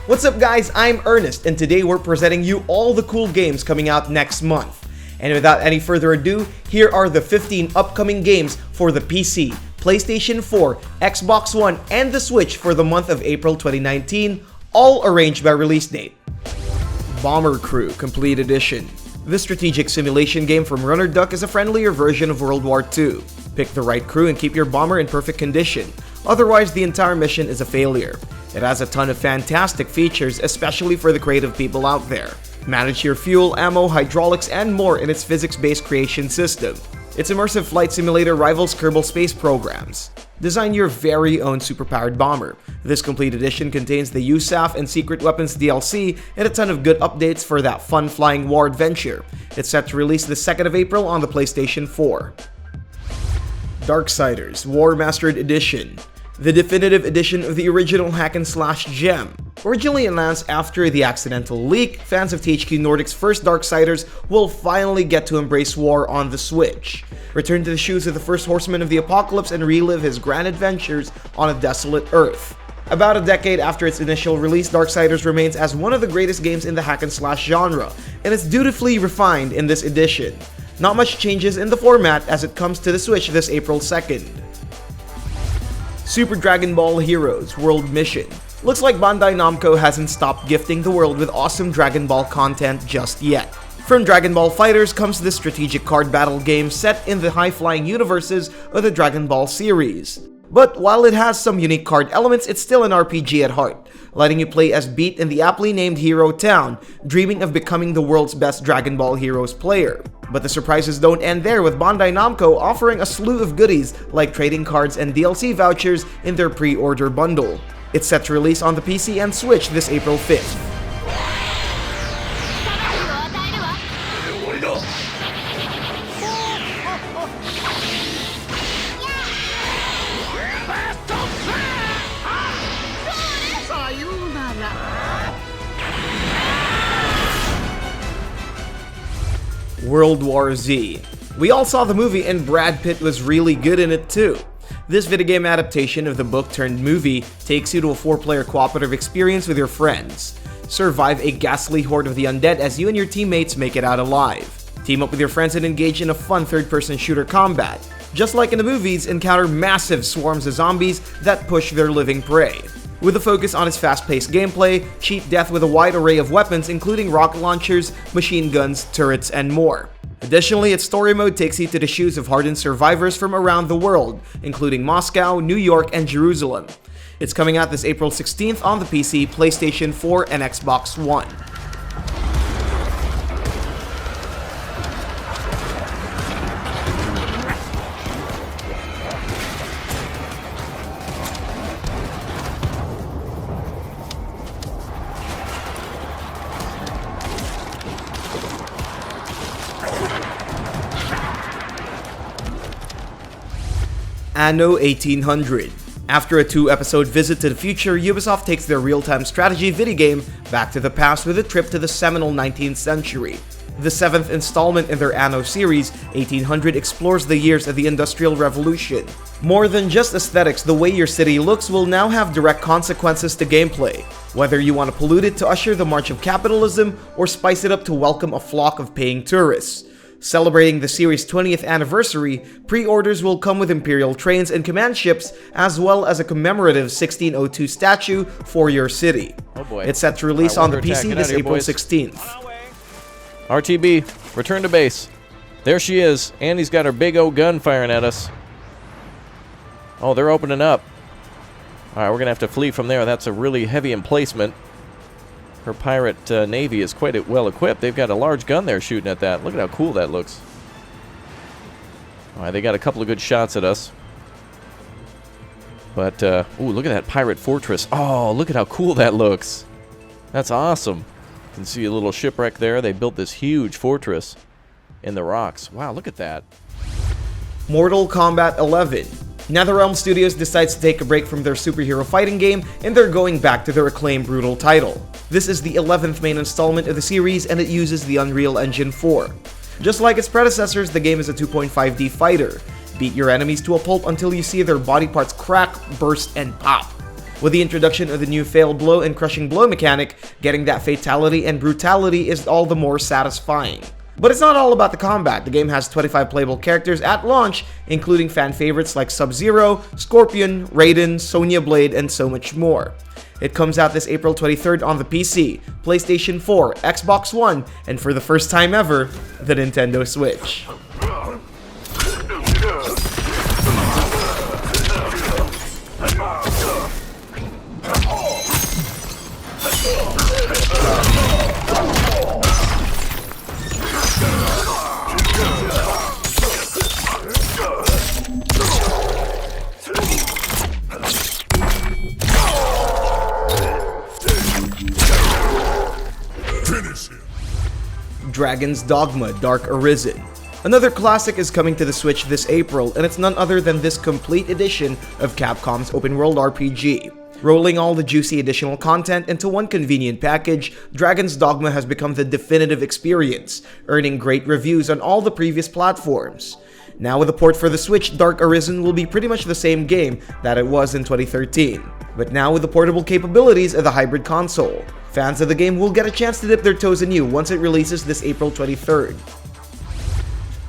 What's up guys, I'm Ernest, and today we're presenting you all the cool games coming out next month. And without any further ado, here are the 15 upcoming games for the PC, PlayStation 4, Xbox One, and the Switch for the month of April 2019, all arranged by release date. Bomber Crew Complete Edition. This strategic simulation game from Runner Duck is a friendlier version of World War II. Pick the right crew and keep your bomber in perfect condition, otherwise the entire mission is a failure. It has a ton of fantastic features, especially for the creative people out there. Manage your fuel, ammo, hydraulics, and more in its physics-based creation system. Its immersive flight simulator rivals Kerbal Space programs. Design your very own superpowered bomber. This complete edition contains the USAF and Secret Weapons DLC and a ton of good updates for that fun flying war adventure. It's set to release the 2nd of April on the PlayStation 4. Darksiders Warmastered Edition. The definitive edition of the original hack-and-slash gem. Originally announced after the accidental leak, fans of THQ Nordic's first Darksiders will finally get to embrace war on the Switch. Return to the shoes of the first horseman of the apocalypse and relive his grand adventures on a desolate Earth. About a decade after its initial release, Darksiders remains as one of the greatest games in the hack-and-slash genre, and it's dutifully refined in this edition. Not much changes in the format as it comes to the Switch this April 2nd. Super Dragon Ball Heroes World Mission. Looks like Bandai Namco hasn't stopped gifting the world with awesome Dragon Ball content just yet. From Dragon Ball FighterZ comes this strategic card battle game set in the high-flying universes of the Dragon Ball series. But while it has some unique card elements, it's still an RPG at heart, letting you play as Beat in the aptly named Hero Town, dreaming of becoming the world's best Dragon Ball Heroes player. But the surprises don't end there, with Bandai Namco offering a slew of goodies like trading cards and DLC vouchers in their pre-order bundle. It's set to release on the PC and Switch this April 5th. World War Z. We all saw the movie and Brad Pitt was really good in it too. This video game adaptation of the book turned movie takes you to a 4-player cooperative experience with your friends. Survive a ghastly horde of the undead as you and your teammates make it out alive. Team up with your friends and engage in a fun third-person shooter combat. Just like in the movies, encounter massive swarms of zombies that push their living prey. With a focus on its fast-paced gameplay, cheat death with a wide array of weapons including rocket launchers, machine guns, turrets, and more. Additionally, its story mode takes you to the shoes of hardened survivors from around the world, including Moscow, New York, and Jerusalem. It's coming out this April 16th on the PC, PlayStation 4, and Xbox One. Anno 1800. After a 2-episode visit to the future, Ubisoft takes their real-time strategy video game back to the past with a trip to the seminal 19th century. The 7th installment in their Anno series, 1800 explores the years of the Industrial Revolution. More than just aesthetics, the way your city looks will now have direct consequences to gameplay. Whether you want to pollute it to usher the march of capitalism or spice it up to welcome a flock of paying tourists. Celebrating the series' 20th anniversary, pre-orders will come with Imperial trains and command ships, as well as a commemorative 1602 statue for your city. Oh boy. It's set to release on the PC this April 16th. RTB, return to base. There she is. Andy's got her big old gun firing at us. Oh, they're opening up. Alright, we're going to have to flee from there. That's a really heavy emplacement. Her pirate navy is quite well equipped. They've got a large gun there shooting at that. Look at how cool that looks. Alright, they got a couple of good shots at us. But, ooh, look at that pirate fortress. Oh, look at how cool that looks. That's awesome. You can see a little shipwreck there. They built this huge fortress in the rocks. Wow, look at that. Mortal Kombat 11. NetherRealm Studios decides to take a break from their superhero fighting game, and they're going back to their acclaimed brutal title. This is the 11th main installment of the series, and it uses the Unreal Engine 4. Just like its predecessors, the game is a 2.5D fighter. Beat your enemies to a pulp until you see their body parts crack, burst, and pop. With the introduction of the new fail blow and crushing blow mechanic, getting that fatality and brutality is all the more satisfying. But it's not all about the combat. The game has 25 playable characters at launch, including fan favorites like Sub-Zero, Scorpion, Raiden, Sonya Blade, and so much more. It comes out this April 23rd on the PC, PlayStation 4, Xbox One, and for the first time ever, the Nintendo Switch. Dragon's Dogma Dark Arisen. Another classic is coming to the Switch this April, and it's none other than this complete edition of Capcom's open world RPG. Rolling all the juicy additional content into one convenient package, Dragon's Dogma has become the definitive experience, earning great reviews on all the previous platforms. Now with a port for the Switch, Dark Arisen will be pretty much the same game that it was in 2013, but now with the portable capabilities of the hybrid console. Fans of the game will get a chance to dip their toes anew once it releases this April 23rd.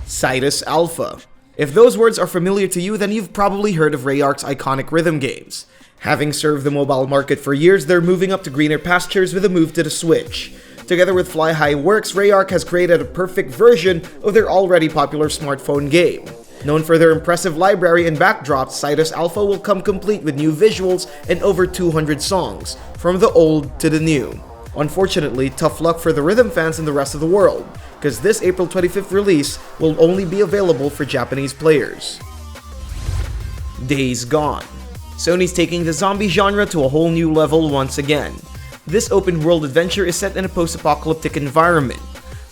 Cytus Alpha. If those words are familiar to you, then you've probably heard of Rayark's iconic rhythm games. Having served the mobile market for years, they're moving up to greener pastures with a move to the Switch. Together with Fly High Works, Rayark has created a perfect version of their already popular smartphone game. Known for their impressive library and backdrops, Cytus Alpha will come complete with new visuals and over 200 songs, from the old to the new. Unfortunately, tough luck for the rhythm fans in the rest of the world, because this April 25th release will only be available for Japanese players. Days Gone. Sony's taking the zombie genre to a whole new level once again. This open-world adventure is set in a post-apocalyptic environment.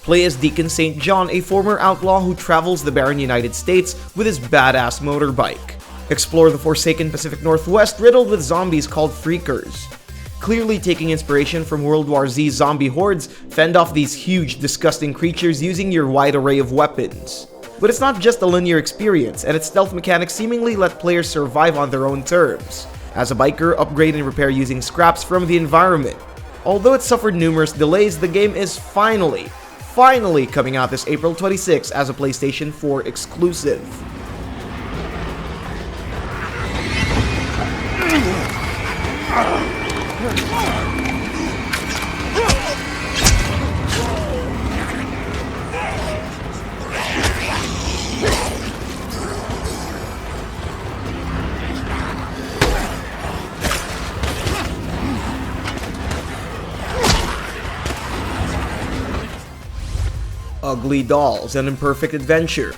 Play as Deacon St. John, a former outlaw who travels the barren United States with his badass motorbike. Explore the forsaken Pacific Northwest riddled with zombies called Freakers. Clearly taking inspiration from World War Z's zombie hordes, fend off these huge, disgusting creatures using your wide array of weapons. But it's not just a linear experience, and its stealth mechanics seemingly let players survive on their own terms. As a biker, upgrade and repair using scraps from the environment. Although it suffered numerous delays, the game is finally coming out this April 26 as a PlayStation 4 exclusive. UglyDolls, An Imperfect Adventure.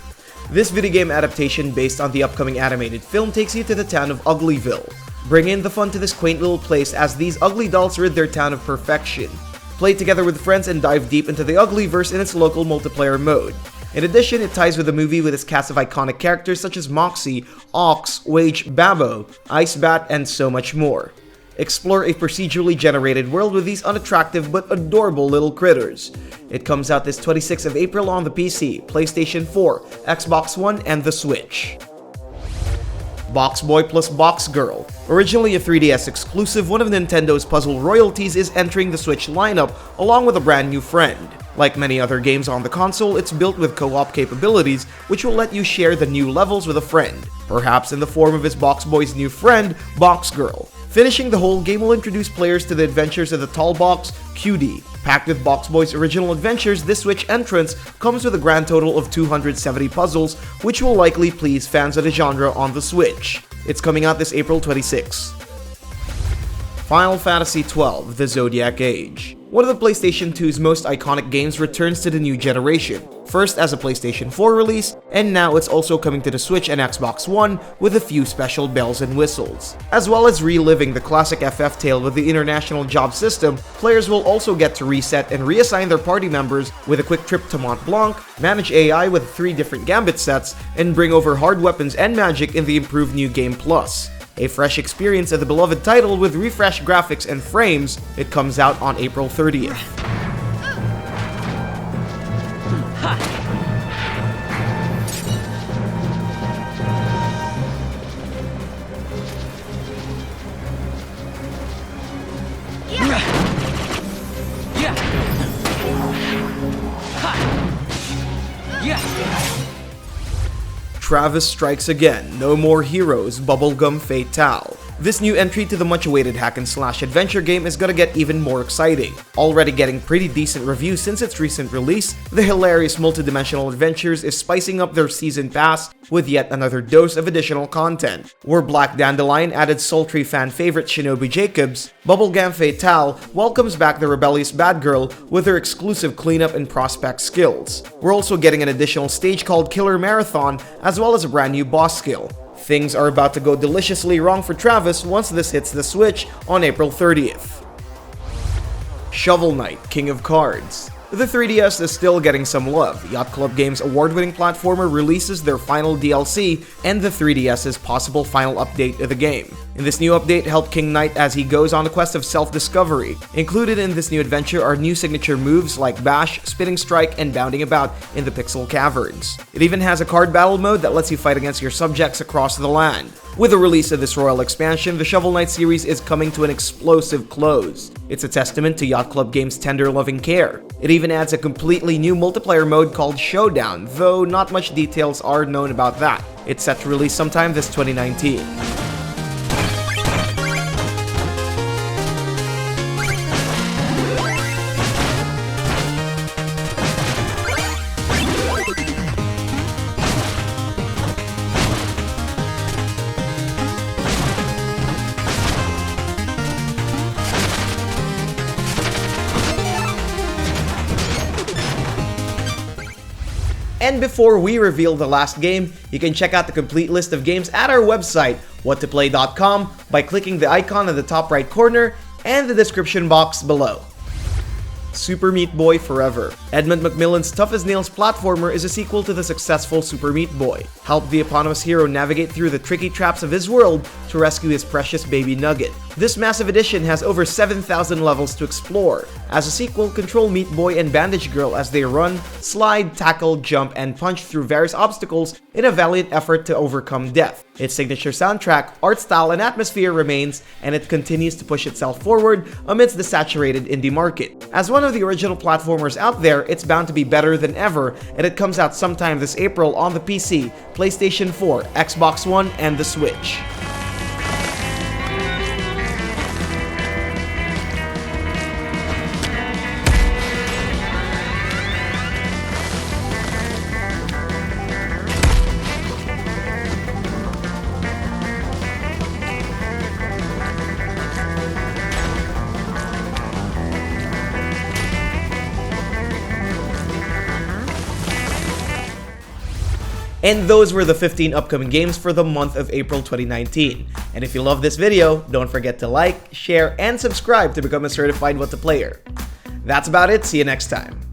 This video game adaptation based on the upcoming animated film takes you to the town of Uglyville. Bring in the fun to this quaint little place as these ugly dolls rid their town of perfection. Play together with friends and dive deep into the Uglyverse in its local multiplayer mode. In addition, it ties with the movie with its cast of iconic characters such as Moxie, Ox, Wage, Babbo, Ice Bat, and so much more. Explore a procedurally generated world with these unattractive but adorable little critters. It comes out this 26th of April on the PC, PlayStation 4, Xbox One, and the Switch. Box Boy plus Box Girl. Originally a 3DS exclusive, one of Nintendo's puzzle royalties is entering the Switch lineup along with a brand new friend. Like many other games on the console, it's built with co-op capabilities, which will let you share the new levels with a friend, perhaps in the form of his Box Boy's new friend, Box Girl. Finishing the whole game will introduce players to the adventures of the Tall Box, QD. Packed with Box Boy's original adventures, this Switch entrance comes with a grand total of 270 puzzles, which will likely please fans of the genre on the Switch. It's coming out this April 26. Final Fantasy XII: The Zodiac Age. One of the PlayStation 2's most iconic games returns to the new generation, first as a PlayStation 4 release, and now it's also coming to the Switch and Xbox One with a few special bells and whistles. As well as reliving the classic FF tale with the international job system, players will also get to reset and reassign their party members with a quick trip to Mont Blanc, manage AI with 3 different gambit sets, and bring over hard weapons and magic in the improved New Game Plus. A fresh experience of the beloved title with refreshed graphics and frames. It comes out on April 30th. Travis strikes again, no more heroes, bubblegum fatale. This new entry to the much-awaited hack-and-slash adventure game is gonna get even more exciting. Already getting pretty decent reviews since its recent release, the hilarious multidimensional adventures is spicing up their season pass with yet another dose of additional content. Where Black Dandelion added sultry fan favorite Shinobi Jacobs, Bubblegum Fatale welcomes back the rebellious bad girl with her exclusive cleanup and prospect skills. We're also getting an additional stage called Killer Marathon, as well as a brand new boss skill. Things are about to go deliciously wrong for Travis once this hits the Switch on April 30th. Shovel Knight, King of Cards. The 3DS is still getting some love. Yacht Club Games' award-winning platformer releases their final DLC and the 3DS's possible final update of the game. In this new update, help King Knight as he goes on a quest of self-discovery. Included in this new adventure are new signature moves like Bash, Spinning Strike, and bounding about in the Pixel Caverns. It even has a card battle mode that lets you fight against your subjects across the land. With the release of this royal expansion, the Shovel Knight series is coming to an explosive close. It's a testament to Yacht Club Games' tender loving care. It even adds a completely new multiplayer mode called Showdown, though not much details are known about that. It's set to release sometime this 2019. And before we reveal the last game, you can check out the complete list of games at our website, whatoplay.com, by clicking the icon in the top right corner and the description box below. Super Meat Boy Forever. Edmund Macmillan's tough-as-nails platformer is a sequel to the successful Super Meat Boy. Help the eponymous hero navigate through the tricky traps of his world to rescue his precious baby Nugget. This massive edition has over 7,000 levels to explore. As a sequel, control Meat Boy and Bandage Girl as they run, slide, tackle, jump, and punch through various obstacles in a valiant effort to overcome death. Its signature soundtrack, art style, and atmosphere remains, and it continues to push itself forward amidst the saturated indie market. As one of the original platformers out there, it's bound to be better than ever, and it comes out sometime this April on the PC, PlayStation 4, Xbox One, and the Switch. And those were the 15 upcoming games for the month of April 2019. And if you love this video, don't forget to like, share, and subscribe to become a certified whatoplayer. That's about it, see you next time.